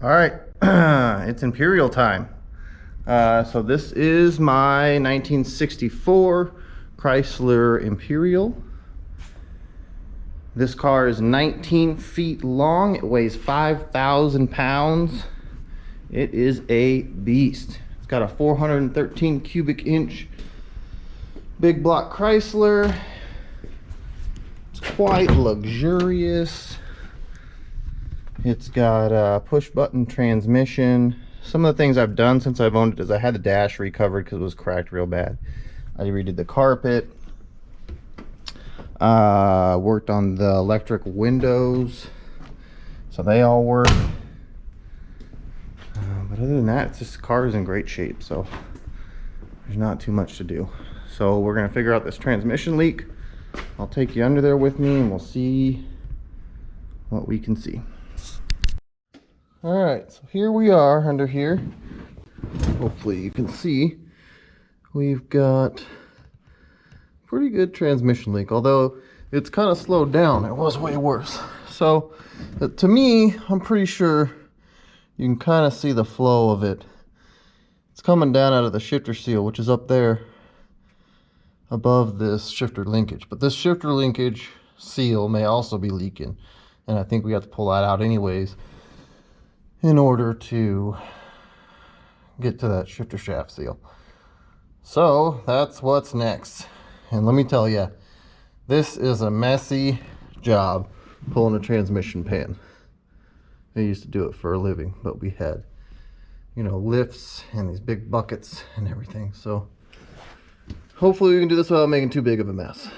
All right, it's Imperial time. So this is my 1964 Chrysler Imperial. This car is 19 feet long. It weighs 5,000 pounds. It is a beast. It's got a 413 cubic inch big block Chrysler. It's quite luxurious. It's got a push button transmission. Some of the things I've done since I've owned it is I had the dash recovered because it was cracked real bad. I redid the carpet. Worked on the electric windows, so they all work. But other than that, the car is in great shape, so there's not too much to do. So we're gonna figure out this transmission leak. I'll take you under there with me and we'll see what we can see. All right, so here we are under here. Hopefully you can see we've got pretty good transmission leak, although it's kind of slowed down. It was way worse. So to me, I'm pretty sure you can kind of see the flow of it. It's coming down out of the shifter seal, which is up there above this shifter linkage. But this shifter linkage seal may also be leaking, and I think we have to pull that out anyways in order to get to that shifter shaft seal. So that's what's next. And let me tell you, this is a messy job pulling a transmission pan. I used to do it for a living, but we had, you know, lifts and these big buckets and everything. So hopefully we can do this without making too big of a mess.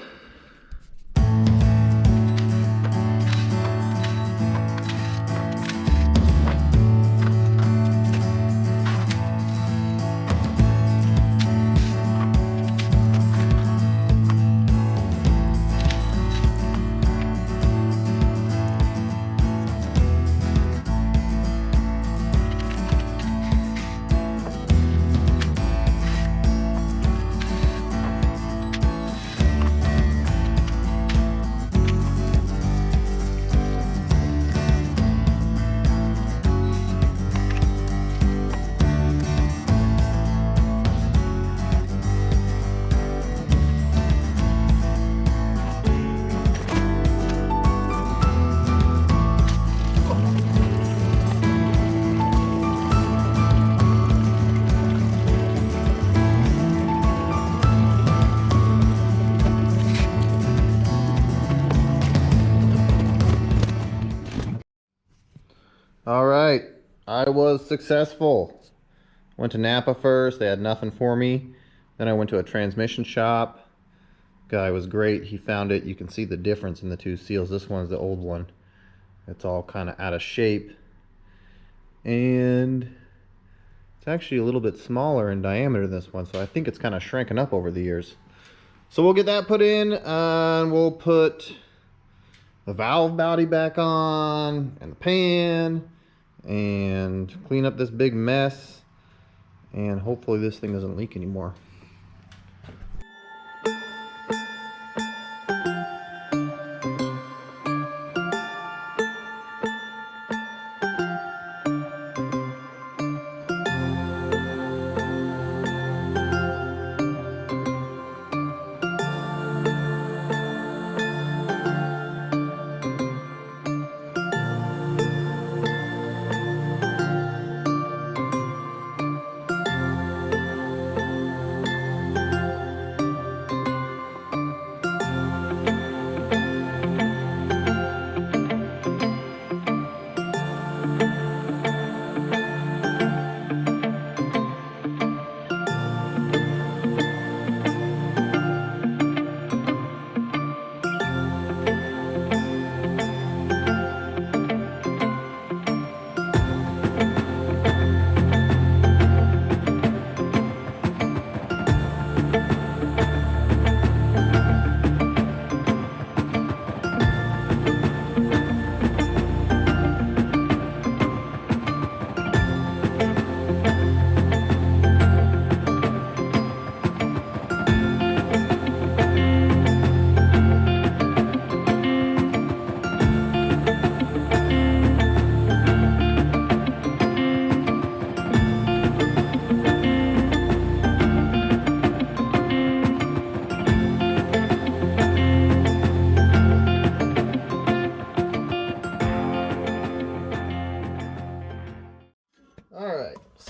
All right, I was successful. Went to Napa first. They had nothing for me. Then I went to a transmission shop. Guy was great. He found it. You can see the difference in the two seals. This one's the old one. It's all kind of out of shape. And it's actually a little bit smaller in diameter than this one, so I think it's kind of shrinking up over the years. So we'll get that put in, and we'll put the valve body back on, and the pan, and clean up this big mess, and hopefully this thing doesn't leak anymore.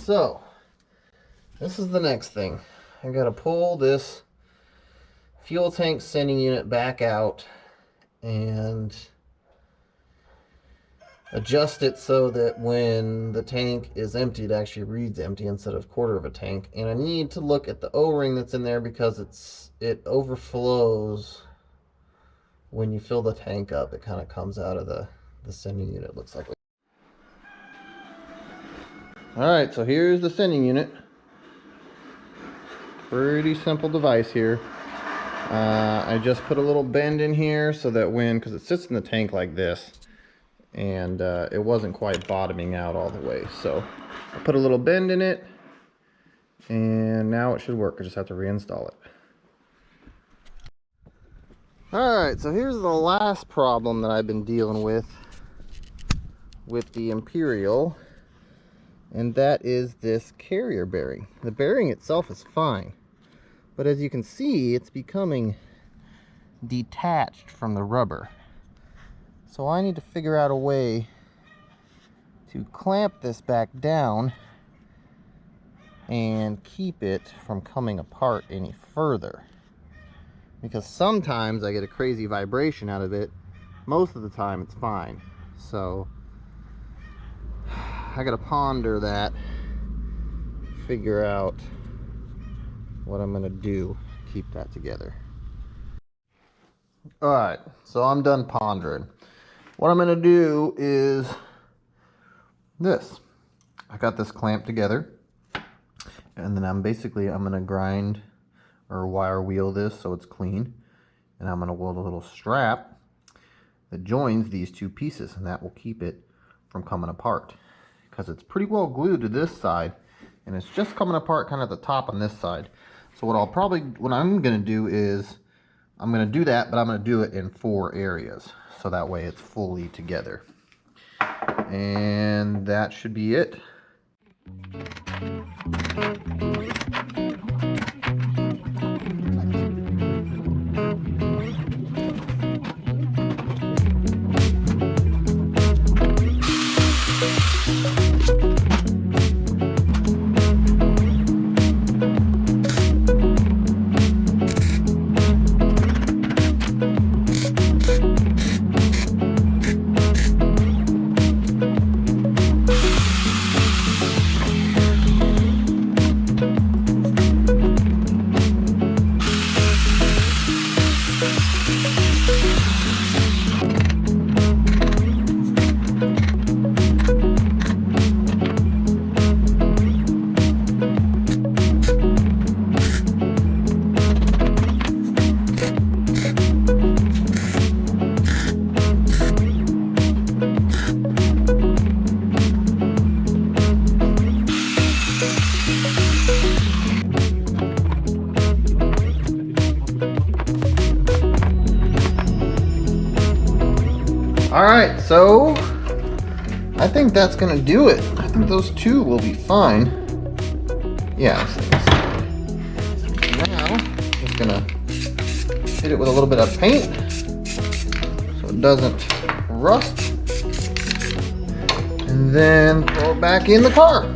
So this is the next thing. I gotta pull this fuel tank sending unit back out and adjust it so that when the tank is empty, it actually reads empty instead of quarter of a tank. And I need to look at the O-ring that's in there because it overflows when you fill the tank up. It kind of comes out of the sending unit, looks like. Alright, so here's the sending unit. Pretty simple device here. I just put a little bend in here so that because it sits in the tank like this, and it wasn't quite bottoming out all the way. So I put a little bend in it, and now it should work. I just have to reinstall it. Alright, so here's the last problem that I've been dealing with the Imperial, and that is this carrier bearing. The bearing itself is fine, but as you can see, it's becoming detached from the rubber. So I need to figure out a way to clamp this back down and keep it from coming apart any further. Because sometimes I get a crazy vibration out of it. Most of the time it's fine. So I gotta ponder that, figure out what I'm gonna do to keep that together. Alright, so I'm done pondering. What I'm gonna do is this. I got this clamped together, and then I'm gonna grind or wire wheel this so it's clean, and I'm gonna weld a little strap that joins these two pieces, and that will keep it from coming apart, because it's pretty well glued to this side and it's just coming apart kind of at the top on this side. So what I'm gonna do is I'm gonna do that, but I'm gonna do it in 4 areas so that way it's fully together, and that should be it. Alright, so I think that's gonna do it. I think those 2 will be fine. Yeah, now just gonna hit it with a little bit of paint so it doesn't rust, and then throw it back in the car.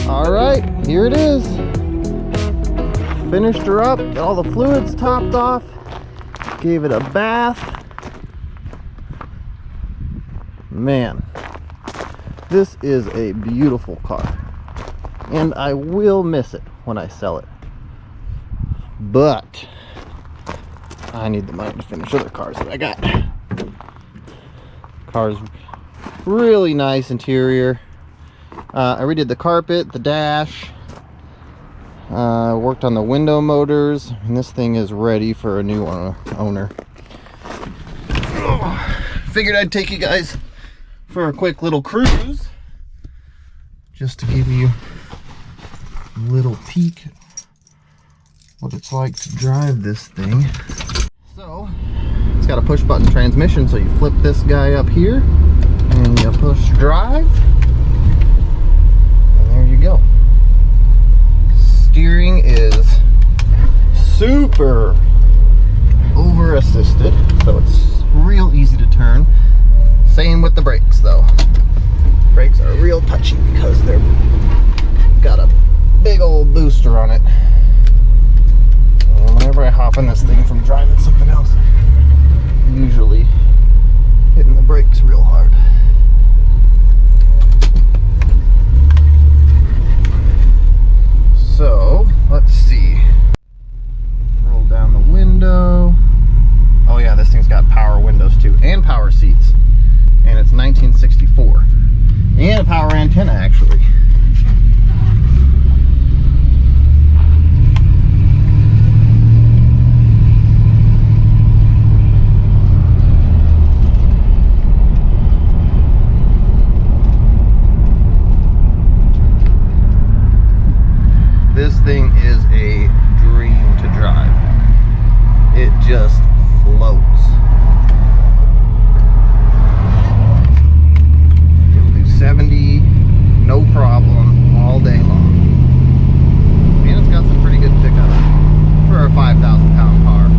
Alright, here it is. Finished her up, got all the fluids topped off, gave it a bath. Man, this is a beautiful car, and I will miss it when I sell it. But I need the money to finish other cars that I got. Car's really nice interior. I redid the carpet, the dash, worked on the window motors, and this thing is ready for a new owner. Figured I'd take you guys for a quick little cruise, just to give you little peek what it's like to drive this thing. So it's got a push button transmission, so you flip this guy up here and you push drive, and there you go. Steering is super over assisted, so it's real easy to turn. Same with the brakes though. Brakes are real touchy because they're got a big old booster on it. And whenever I hop in this thing from driving something else, I'm usually hitting the brakes real hard. So let's see. Roll down the window. Oh yeah, this thing's got power windows too, and power seats. And it's 1964. And a power antenna actually. This thing is a dream to drive. It just floats. It'll do 70, no problem, all day long. And it's got some pretty good pickup for a 5,000-pound car.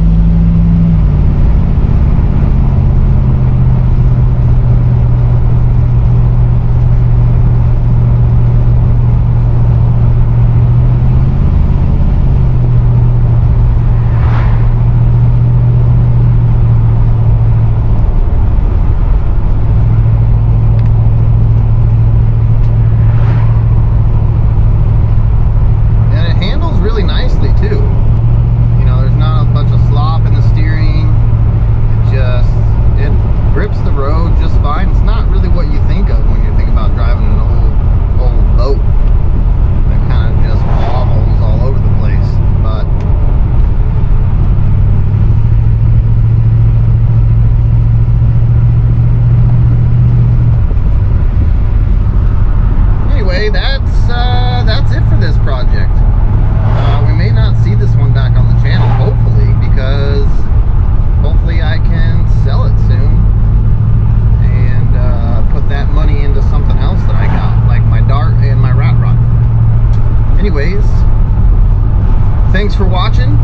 That's it for this project. We may not see this one back on the channel, hopefully, because hopefully I can sell it soon and put that money into something else that I got, like my Dart and my Rat Rod. Anyways, thanks for watching.